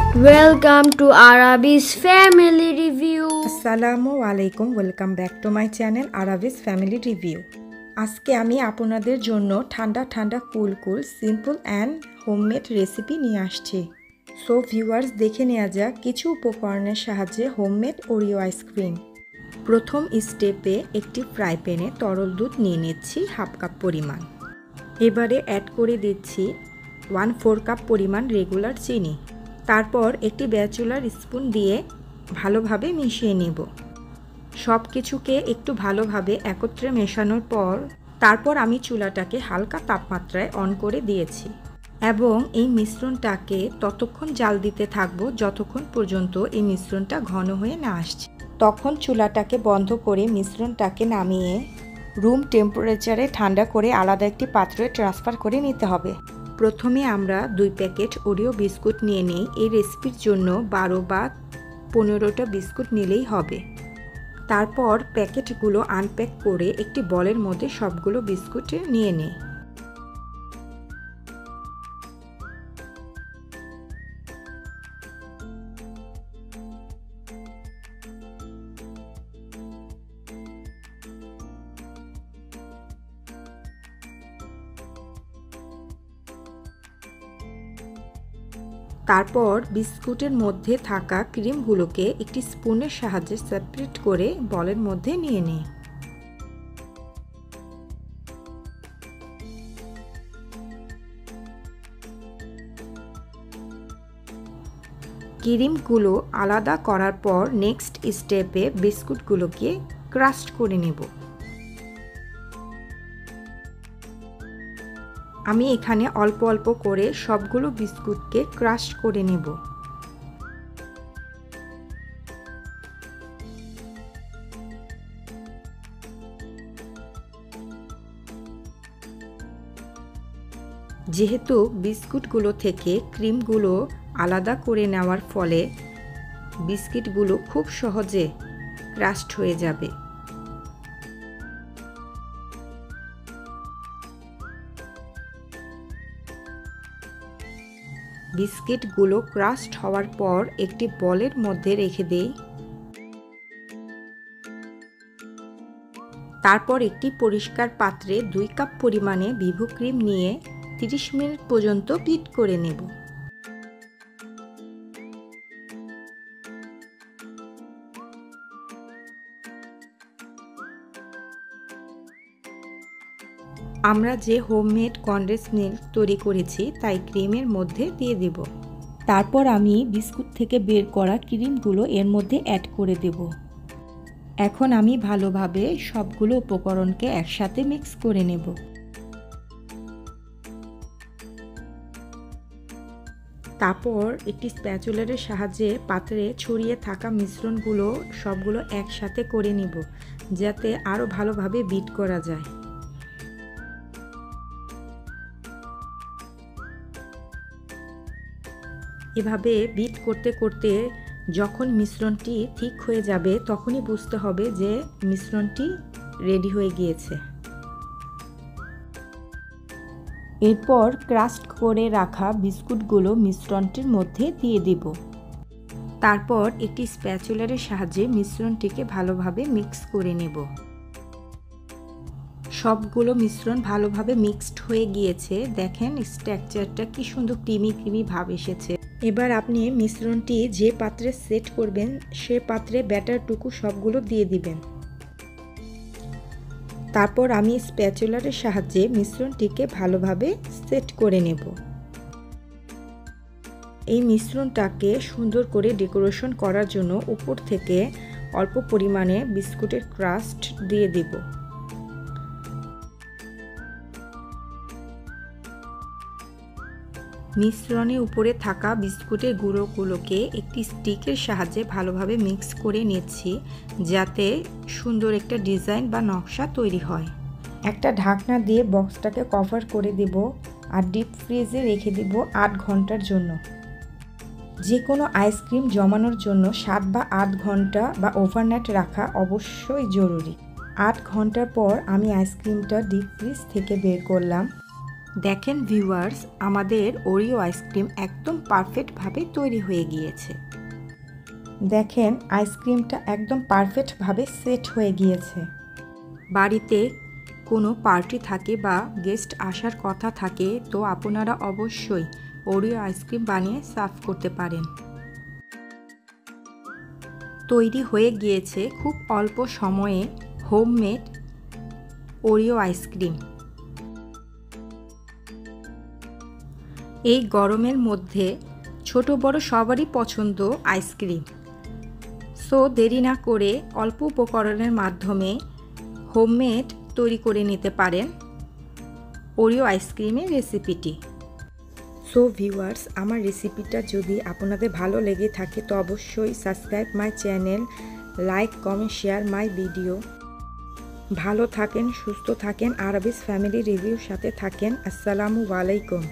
Welcome to Arabi's Family Review. আসসালামু আলাইকুম, welcome back to my channel Arabi's family review. আজকে আমি আপনাদের জন্য ঠান্ডা ঠান্ডা cool simple and homemade recipe নিয়ে আসছি। সো ভিউয়ার্স, দেখে নেওয়া যাক কিছু উপকরণের সাহায্যে হোমমেড ওরিও আইসক্রিম। প্রথম স্টেপে একটি ফ্রাই প্যানে তরল দুধ নিয়ে নিচ্ছি হাফ কাপ পরিমাণ। এবারে অ্যাড করে দিচ্ছি 1/4 কাপ পরিমাণ রেগুলার চিনি। তারপর একটি ব্যাচেলার স্পুন দিয়ে ভালোভাবে মিশিয়ে নেব। সব কিছুকে একটু ভালোভাবে একত্রে মেশানোর পর তারপর আমি চুলাটাকে হালকা তাপমাত্রায় অন করে দিয়েছি এবং এই মিশ্রণটাকে ততক্ষণ জাল দিতে থাকবো যতক্ষণ পর্যন্ত এই মিশ্রণটা ঘন হয়ে না আসছে। তখন চুলাটাকে বন্ধ করে মিশ্রণটাকে নামিয়ে রুম টেম্পারেচারে ঠান্ডা করে আলাদা একটি পাত্রে ট্রান্সফার করে নিতে হবে। প্রথমে আমরা 2 প্যাকেট ওরিও বিস্কুট নিয়ে নিই। এই রেসিপির জন্য 12 বা 15টা বিস্কুট নিলেই হবে। তারপর প্যাকেটগুলো আনপ্যাক করে একটি বলের মধ্যে সবগুলো বিস্কুট নিয়ে নিই। তারপর বিস্কুটের মধ্যে থাকা ক্রিমগুলোকে একটি স্পুনের সাহায্যে সেপারেট করে বলের মধ্যে নিয়ে নিই। ক্রিমগুলো আলাদা করার পর নেক্সট স্টেপে বিস্কুটগুলোকে ক্রাশ করে নেব। আমি এখানে অল্প অল্প করে সবগুলো বিস্কুটকে ক্রাশ করে নেব। যেহেতু বিস্কুটগুলো থেকে ক্রিমগুলো আলাদা করে নেওয়ার ফলে বিস্কিটগুলো খুব সহজে ক্রাশ হয়ে যাবে। বিস্কিটগুলো ক্রাস্ট হওয়ার পর একটি বলের মধ্যে রেখে দেই। তারপর একটি পরিষ্কার পাত্রে 2 কাপ পরিমাণে ভিভো ক্রিম নিয়ে 30 মিনিট পর্যন্ত বিট করে নেব। আমরা যে হোমমেড কনডেন্স মিল্ক তৈরি করেছি তাই ক্রিমের মধ্যে দিয়ে দেব। তারপর আমি বিস্কুট থেকে বের করা ক্রিমগুলো এর মধ্যে অ্যাড করে দেব। এখন আমি ভালোভাবে সবগুলো উপকরণকে একসাথে মিক্স করে নেব। তারপর একটি স্প্যাচুলারের সাহায্যে পাত্রে ছড়িয়ে থাকা মিশ্রণগুলো সবগুলো একসাথে করে নেব যাতে আরও ভালোভাবে বিট করা যায়। এভাবে বিট করতে করতে যখন মিশ্রণটি ঠিক হয়ে যাবে তখনই বুঝতে হবে যে মিশ্রণটি রেডি হয়ে গিয়েছে। এরপর ক্রাস্ট করে রাখা বিস্কুটগুলো মিশ্রণটির মধ্যে দিয়ে দেব। তারপর একটি স্প্যাচুলারের সাহায্যে মিশ্রণটিকে ভালোভাবে মিক্স করে নেব। সবগুলো মিশ্রণ ভালোভাবে মিক্সড হয়ে গিয়েছে। দেখেন স্ট্রাকচারটা কি সুন্দর ক্রিমি ভাব এসেছে। এবার আপনি মিশ্রণটি যে পাত্রে সেট করবেন সে পাত্রে ব্যাটারটুকু সবগুলো দিয়ে দিবেন। তারপর আমি স্প্যাচুলারের সাহায্যে মিশ্রণটিকে ভালোভাবে সেট করে নেব। এই মিশ্রণটাকে সুন্দর করে ডেকোরেশন করার জন্য উপর থেকে অল্প পরিমাণে বিস্কুটের ক্রাস্ট দিয়ে দেব। মিশ্রণের উপরে থাকা বিস্কুটের গুঁড়োগুলোকে একটি স্টিকের সাহায্যে ভালোভাবে মিক্স করে নিচ্ছি যাতে সুন্দর একটা ডিজাইন বা নকশা তৈরি হয়। একটা ঢাকনা দিয়ে বক্সটাকে কভার করে দেব আর ডিপ ফ্রিজে রেখে দেব 8 ঘন্টার জন্য। যে কোনো আইসক্রিম জমানোর জন্য 7 বা 8 ঘন্টা বা ওভারনাইট রাখা অবশ্যই জরুরি। 8 ঘন্টার পর আমি আইসক্রিমটা ডিপ ফ্রিজ থেকে বের করলাম। দেখেন ভিউয়ার্স, আমাদের ওরিও আইসক্রিম একদম পারফেক্টভাবে তৈরি হয়ে গিয়েছে। দেখেন আইসক্রিমটা একদম পারফেক্টভাবে সেট হয়ে গিয়েছে। বাড়িতে কোনো পার্টি থাকে বা গেস্ট আসার কথা থাকে তো আপনারা অবশ্যই ওরিও আইসক্রিম বানিয়ে সার্ভ করতে পারেন। তৈরি হয়ে গিয়েছে খুব অল্প সময়ে হোমমেড ওরিও আইসক্রিম। এই গরমের মধ্যে ছোট বড় সবারই পছন্দ আইসক্রিম। সো দেরি না করে অল্প উপকরণের মাধ্যমে হোমমেড তৈরি করে নিতে পারেন ওরিও আইসক্রিমের রেসিপিটি। সো ভিউয়ার্স, আমার রেসিপিটা যদি আপনাদের ভালো লেগে থাকে তো অবশ্যই subscribe my channel, like comment share my video. ভালো থাকেন, সুস্থ থাকেন, আরাবিস ফ্যামিলি রিভিউর সাথে থাকেন। আসসালামু আলাইকুম।